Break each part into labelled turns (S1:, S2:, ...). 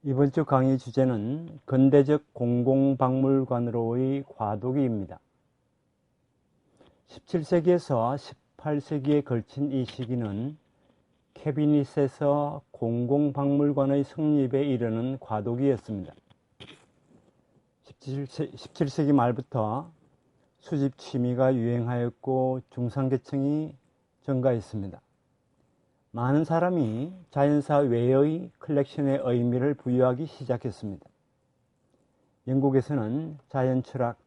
S1: 이번 주 강의 주제는 근대적 공공박물관으로의 과도기입니다. 17세기에서 18세기에 걸친 이 시기는 캐비닛에서 공공박물관의 성립에 이르는 과도기였습니다. 17세기 말부터 수집 취미가 유행하였고 중산계층이 증가했습니다. 많은 사람이 자연사 외의 컬렉션에 의미를 부여하기 시작했습니다. 영국에서는 자연철학,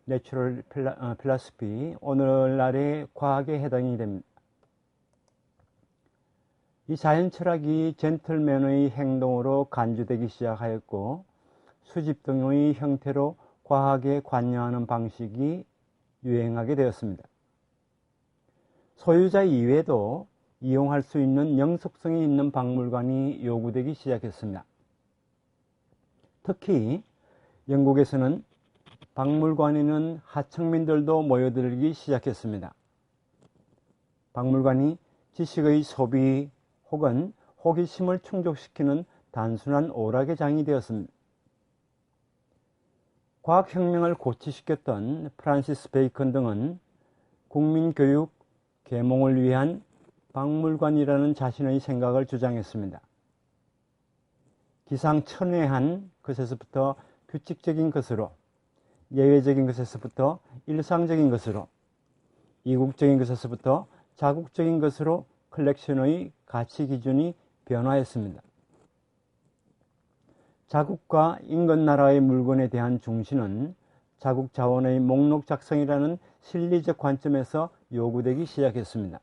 S1: 내추럴 필라스피, 오늘날의 과학에 해당이 됩니다. 이 자연철학이 젠틀맨의 행동으로 간주되기 시작하였고 수집 등의 형태로 과학에 관여하는 방식이 유행하게 되었습니다. 소유자 이외에도 이용할 수 있는 영속성이 있는 박물관이 요구되기 시작했습니다. 특히 영국에서는 박물관에는 하층민들도 모여들기 시작했습니다. 박물관이 지식의 소비 혹은 호기심을 충족시키는 단순한 오락의 장이 되었습니다. 과학혁명을 고취시켰던 프란시스 베이컨 등은 국민교육, 계몽을 위한 박물관이라는 자신의 생각을 주장했습니다. 기상천외한 것에서부터 규칙적인 것으로, 예외적인 것에서부터 일상적인 것으로, 이국적인 것에서부터 자국적인 것으로 컬렉션의 가치 기준이 변화했습니다. 자국과 인근나라의 물건에 대한 중시는 자국 자원의 목록 작성이라는 실리적 관점에서 요구되기 시작했습니다.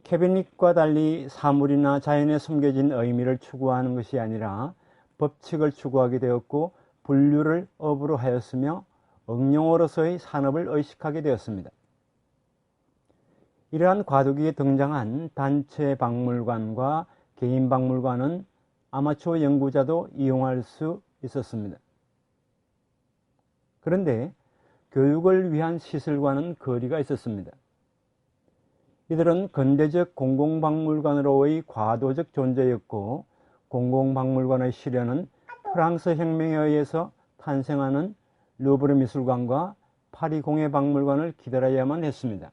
S1: 캐비닛과 달리 사물이나 자연에 숨겨진 의미를 추구하는 것이 아니라 법칙을 추구하게 되었고 분류를 업으로 하였으며 응용으로서의 산업을 의식하게 되었습니다. 이러한 과도기에 등장한 단체 박물관과 개인 박물관은 아마추어 연구자도 이용할 수 있었습니다. 그런데 교육을 위한 시설과는 거리가 있었습니다. 이들은 근대적 공공박물관으로의 과도적 존재였고 공공박물관의 실현은 프랑스 혁명에 의해서 탄생하는 루브르 미술관과 파리 공예박물관을 기다려야만 했습니다.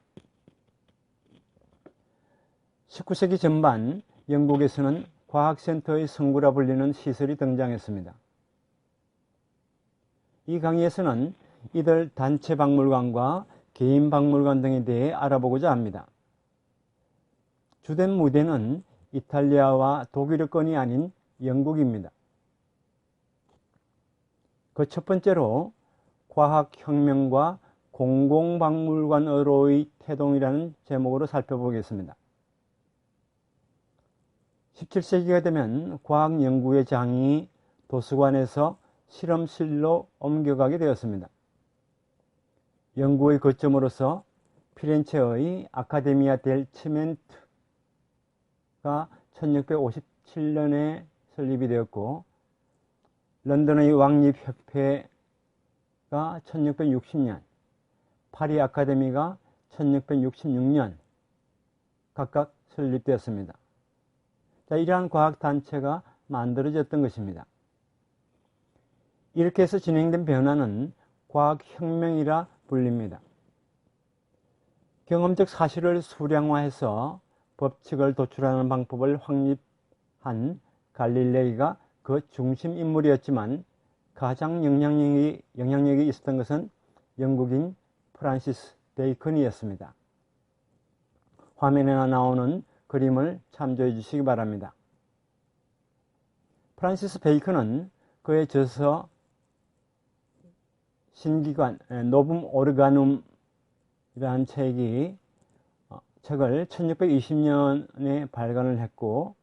S1: 19세기 전반 영국에서는 과학센터의 성구라 불리는 시설이 등장했습니다. 이 강의에서는 이들 단체 박물관과 개인 박물관 등에 대해 알아보고자 합니다. 주된 무대는 이탈리아와 독일어권이 아닌 영국입니다. 그 첫 번째로 과학혁명과 공공박물관으로의 태동이라는 제목으로 살펴보겠습니다. 17세기가 되면 과학연구의 장이 도서관에서 실험실로 옮겨가게 되었습니다. 연구의 거점으로서 피렌체의 아카데미아 델 치멘트가 1657년에 설립이 되었고 런던의 왕립협회가 1660년, 파리 아카데미가 1666년 각각 설립되었습니다. 이러한 과학단체가 만들어졌던 것입니다. 이렇게 해서 진행된 변화는 과학혁명이라 불립니다. 경험적 사실을 수량화해서 법칙을 도출하는 방법을 확립한 갈릴레이가 그 중심 인물이었지만 가장 영향력이 있었던 것은 영국인 프란시스 베이컨이었습니다. 화면에 나오는 그림을 참조해 주시기 바랍니다. 프란시스 베이컨은 그의 저서 신기관 노붐 오르가눔이라는 책을 1620년에 발간을 했고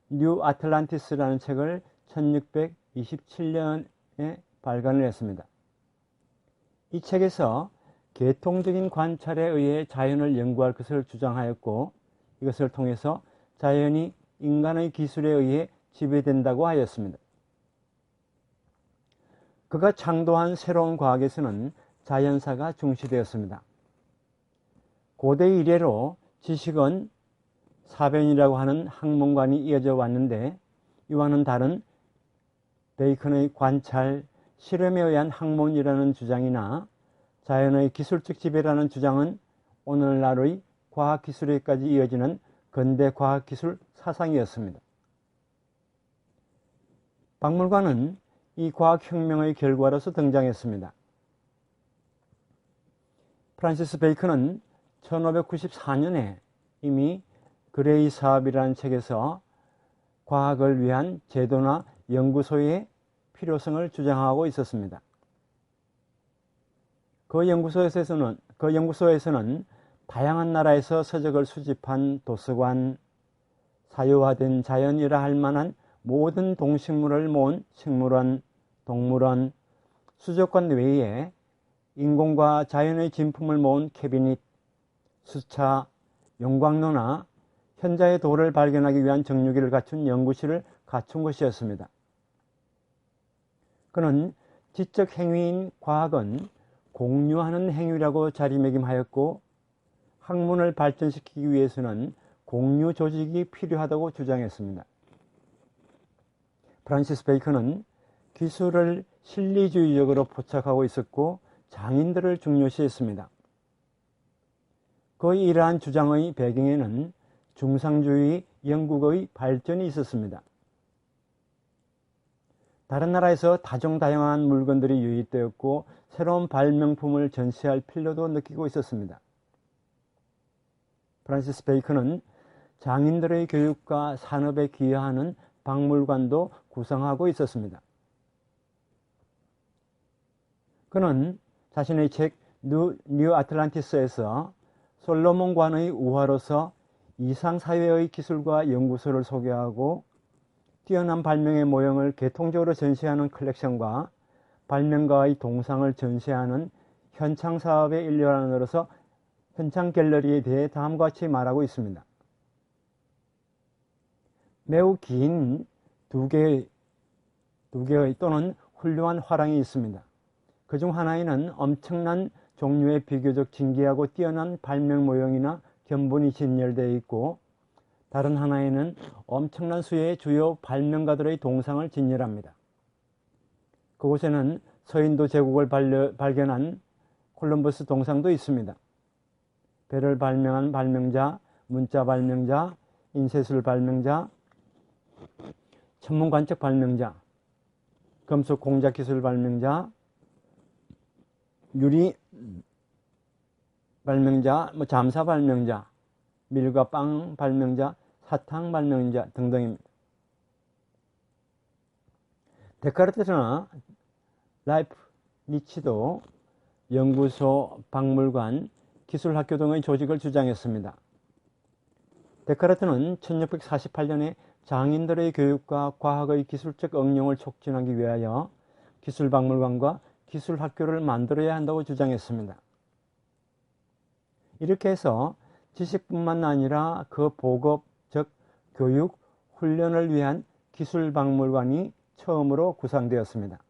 S1: 뉴 아틀란티스라는 책을 1627년에 발간을 했습니다. 이 책에서 계통적인 관찰에 의해 자연을 연구할 것을 주장하였고 이것을 통해서 자연이 인간의 기술에 의해 지배된다고 하였습니다. 그가 창조한 새로운 과학에서는 자연사가 중시되었습니다. 고대 이래로 지식은 사변이라고 하는 학문관이 이어져 왔는데 이와는 다른 베이컨의 관찰, 실험에 의한 학문이라는 주장이나 자연의 기술적 지배라는 주장은 오늘날의 과학기술에까지 이어지는 근대 과학기술 사상이었습니다. 박물관은 이 과학혁명의 결과로서 등장했습니다. 프란시스 베이컨은 1594년에 이미 그레이 사업이라는 책에서 과학을 위한 제도나 연구소의 필요성을 주장하고 있었습니다. 그 연구소에서는 다양한 나라에서 서적을 수집한 도서관, 사유화된 자연이라 할 만한 모든 동식물을 모은 식물원, 동물원, 수족관 외에 인공과 자연의 진품을 모은 캐비닛, 수차, 용광로나 현자의 돌을 발견하기 위한 정류기를 갖춘 연구실을 갖춘 것이었습니다. 그는 지적 행위인 과학은 공유하는 행위라고 자리매김하였고 학문을 발전시키기 위해서는 공유 조직이 필요하다고 주장했습니다. 프란시스 베이컨은 기술을 실리주의적으로 포착하고 있었고 장인들을 중요시했습니다. 그의 이러한 주장의 배경에는 중상주의 영국의 발전이 있었습니다. 다른 나라에서 다종다양한 물건들이 유입되었고 새로운 발명품을 전시할 필요도 느끼고 있었습니다. 프란시스 베이컨은 장인들의 교육과 산업에 기여하는 박물관도 구성하고 있었습니다. 그는 자신의 책 뉴 아틀란티스에서 솔로몬관의 우화로서 이상사회의 기술과 연구소를 소개하고 뛰어난 발명의 모형을 개통적으로 전시하는 컬렉션과 발명가의 동상을 전시하는 현창사업의 일환으로서 현창갤러리에 대해 다음과 같이 말하고 있습니다. 매우 긴 두 개의 또는 훌륭한 화랑이 있습니다. 그중 하나에는 엄청난 종류의 비교적 진귀하고 뛰어난 발명 모형이나 견본이 진열되어 있고 다른 하나에는 엄청난 수의 주요 발명가들의 동상을 진열합니다. 그곳에는 서인도 제국을 발견한 콜럼버스 동상도 있습니다. 배를 발명한 발명자, 문자 발명자, 인쇄술 발명자, 천문관측 발명자, 금속 공작 기술 발명자, 유리 발명자, 잠사 발명자, 밀과 빵 발명자, 사탕 발명자 등등입니다. 데카르트나 라이프니츠도 연구소, 박물관, 기술학교 등의 조직을 주장했습니다. 데카르트는 1648년에 장인들의 교육과 과학의 기술적 응용을 촉진하기 위하여 기술박물관과 기술학교를 만들어야 한다고 주장했습니다. 이렇게 해서 지식뿐만 아니라 그 보급, 즉 교육, 훈련을 위한 기술박물관이 처음으로 구상되었습니다.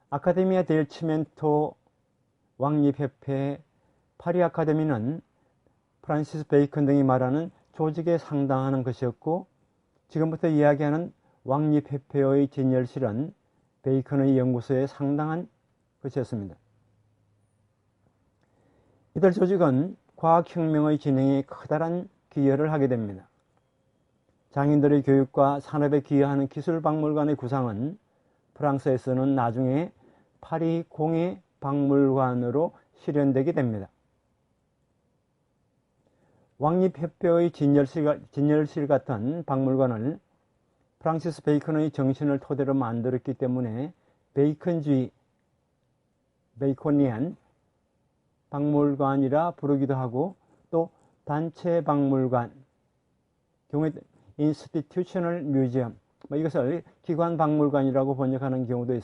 S1: 아카데미아 델 치멘토 왕립협회, 파리 아카데미는 프란시스 베이컨 등이 말하는 조직에 상당하는 것이었고 지금부터 이야기하는 왕립협회의 진열실은 베이컨의 연구소에 상당한 것이었습니다. 이들 조직은 과학혁명의 진행에 커다란 기여를 하게 됩니다. 장인들의 교육과 산업에 기여하는 기술박물관의 구상은 프랑스에서는 나중에 파리 공예 박물관으로 실현되게 됩니다. 왕립협회의 진열실 같은 박물관을 프란시스 베이컨의 정신을 토대로 만들었기 때문에 베이컨주의, 베이코니안 박물관이라 부르기도 하고 또 단체 박물관, 경우에 인스티튜셔널 뮤지엄, 이것을 기관 박물관이라고 번역하는 경우도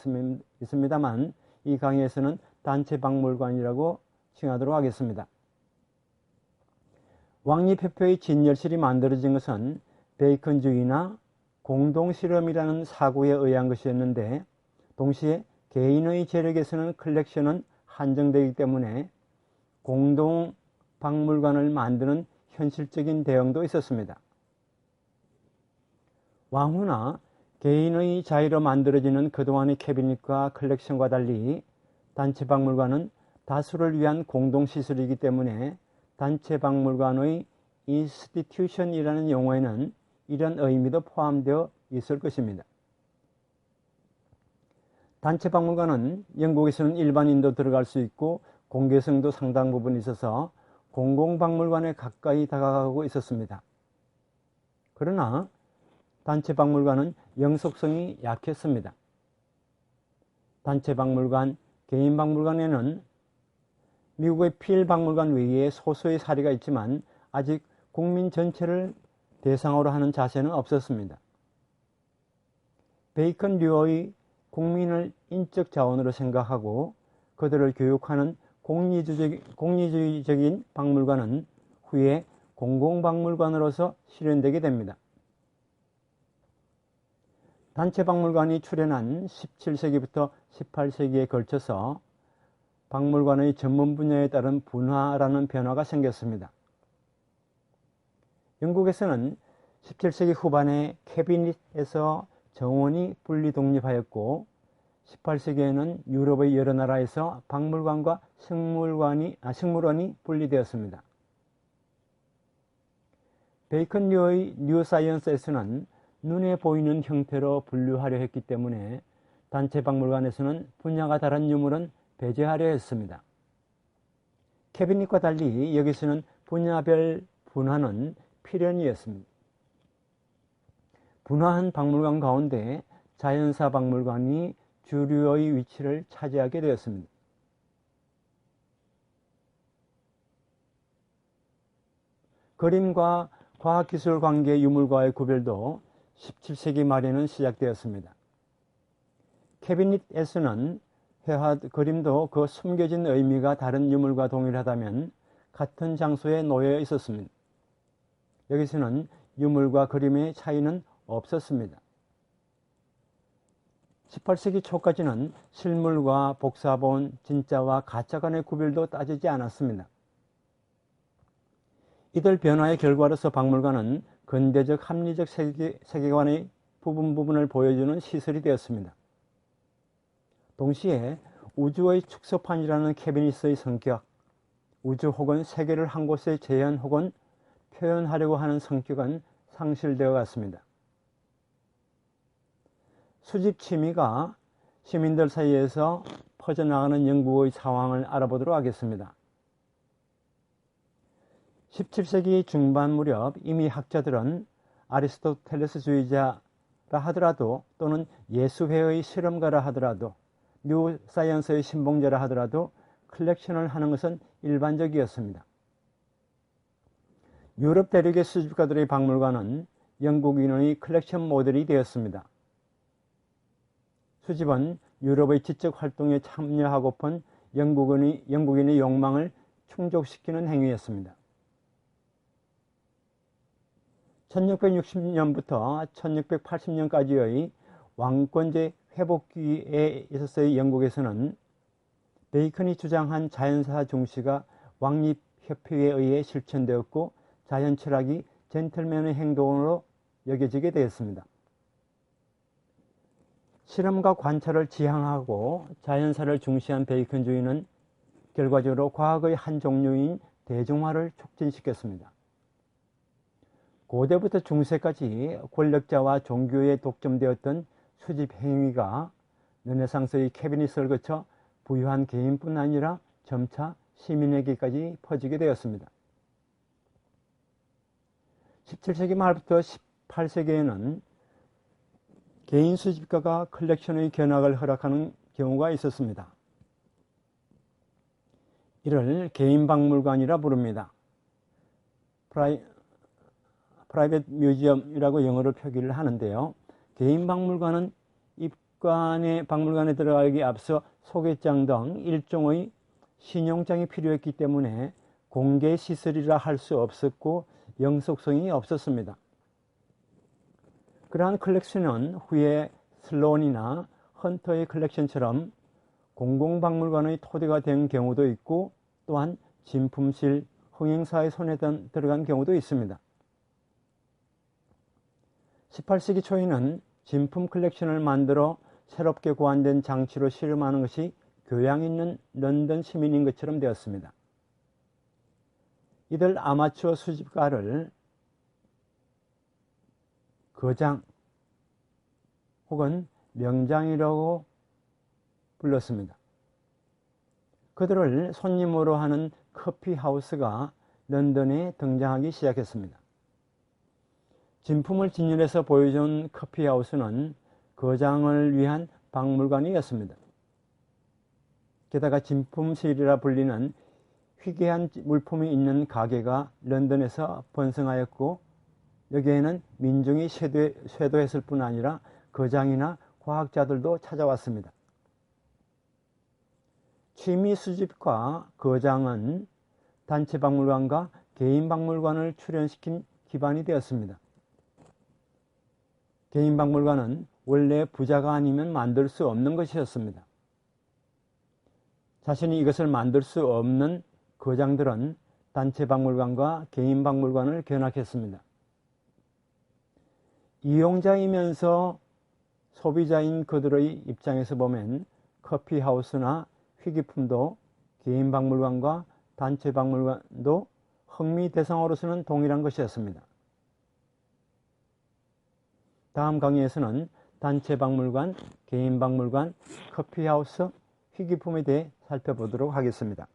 S1: 있습니다만 이 강의에서는 단체 박물관이라고 칭하도록 하겠습니다. 왕립협회의 진열실이 만들어진 것은 베이컨주의나 공동실험이라는 사고에 의한 것이었는데 동시에 개인의 재력에 서는 컬렉션은 한정되기 때문에 공동 박물관을 만드는 현실적인 대응도 있었습니다. 왕후나 개인의 자유로 만들어지는 그동안의 캐비닛과 컬렉션과 달리 단체 박물관은 다수를 위한 공동시설이기 때문에 단체 박물관의 인스티튜션이라는 용어에는 이런 의미도 포함되어 있을 것입니다. 단체 박물관은 영국에서는 일반인도 들어갈 수 있고 공개성도 상당 부분 있어서 공공박물관에 가까이 다가가고 있었습니다. 그러나 단체 박물관은 영속성이 약했습니다. 단체 박물관, 개인 박물관에는 미국의 필 박물관 외에 소수의 사례가 있지만 아직 국민 전체를 대상으로 하는 자세는 없었습니다. 베이컨 류어의 국민을 인적 자원으로 생각하고 그들을 교육하는 공리주의적인 박물관은 후에 공공박물관으로서 실현되게 됩니다. 단체 박물관이 출현한 17세기부터 18세기에 걸쳐서 박물관의 전문 분야에 따른 분화라는 변화가 생겼습니다. 영국에서는 17세기 후반에 캐비닛에서 정원이 분리 독립하였고 18세기에는 유럽의 여러 나라에서 박물관과 식물원이 분리되었습니다. 베이컨류의 뉴사이언스에서는 눈에 보이는 형태로 분류하려 했기 때문에 단체 박물관에서는 분야가 다른 유물은 배제하려 했습니다. 캐비닛과 달리 여기서는 분야별 분화는 필연이었습니다. 분화한 박물관 가운데 자연사 박물관이 주류의 위치를 차지하게 되었습니다. 그림과 과학기술 관계 유물과의 구별도 17세기 말에는 시작되었습니다. 캐비닛에서는 회화 그림도 그 숨겨진 의미가 다른 유물과 동일하다면 같은 장소에 놓여 있었습니다. 여기서는 유물과 그림의 차이는 없었습니다. 18세기 초까지는 실물과 복사본, 진짜와 가짜 간의 구별도 따지지 않았습니다. 이들 변화의 결과로서 박물관은 근대적 합리적 세계관의 부분을 보여주는 시설이 되었습니다. 동시에 우주의 축소판이라는 캐비닛의 성격, 우주 혹은 세계를 한 곳에 재현 혹은 표현하려고 하는 성격은 상실되어 갔습니다. 수집 취미가 시민들 사이에서 퍼져나가는 영국의 상황을 알아보도록 하겠습니다. 17세기 중반 무렵 이미 학자들은 아리스토텔레스주의자라 하더라도 또는 예수회의 실험가라 하더라도 뉴 사이언스의 신봉자라 하더라도 컬렉션을 하는 것은 일반적이었습니다. 유럽 대륙의 수집가들의 박물관은 영국인의 컬렉션 모델이 되었습니다. 수집은 유럽의 지적 활동에 참여하고픈 영국인의 욕망을 충족시키는 행위였습니다. 1660년부터 1680년까지의 왕권제 회복기에 있어서의 영국에서는 베이컨이 주장한 자연사 중시가 왕립협회에 의해 실천되었고 자연 철학이 젠틀맨의 행동으로 여겨지게 되었습니다. 실험과 관찰을 지향하고 자연사를 중시한 베이컨주의는 결과적으로 과학의 한 종류인 대중화를 촉진시켰습니다. 고대부터 중세까지 권력자와 종교에 독점되었던 수집 행위가 르네상스의 캐비닛을 거쳐 부유한 개인뿐 아니라 점차 시민에게까지 퍼지게 되었습니다. 17세기 말부터 18세기에는 개인 수집가가 컬렉션의 견학을 허락하는 경우가 있었습니다. 이를 개인 박물관이라 부릅니다. 프라이빗 뮤지엄이라고 영어로 표기를 하는데요. 개인 박물관은 박물관에 들어가기 앞서 소개장 등 일종의 신용장이 필요했기 때문에 공개 시설이라 할 수 없었고 영속성이 없었습니다. 그러한 컬렉션은 후에 슬론이나 헌터의 컬렉션처럼 공공박물관의 토대가 된 경우도 있고 또한 진품실, 흥행사의 손에 들어간 경우도 있습니다. 18세기 초에는 진품 컬렉션을 만들어 새롭게 고안된 장치로 실험하는 것이 교양 있는 런던 시민인 것처럼 되었습니다. 이들 아마추어 수집가를 거장 혹은 명장이라고 불렀습니다. 그들을 손님으로 하는 커피하우스가 런던에 등장하기 시작했습니다. 진품을 진열해서 보여준 커피하우스는 거장을 위한 박물관이었습니다. 게다가 진품실이라 불리는 희귀한 물품이 있는 가게가 런던에서 번성하였고, 여기에는 민중이 쇄도했을 뿐 아니라 거장이나 과학자들도 찾아왔습니다. 취미 수집과 거장은 단체 박물관과 개인 박물관을 출현시킨 기반이 되었습니다. 개인 박물관은 원래 부자가 아니면 만들 수 없는 것이었습니다. 자신이 이것을 만들 수 없는 거장들은 단체 박물관과 개인 박물관을 견학했습니다. 이용자이면서 소비자인 그들의 입장에서 보면 커피하우스나 희귀품도 개인 박물관과 단체 박물관도 흥미 대상으로서는 동일한 것이었습니다. 다음 강의에서는 단체 박물관, 개인 박물관, 커피하우스, 희귀품에 대해 살펴보도록 하겠습니다.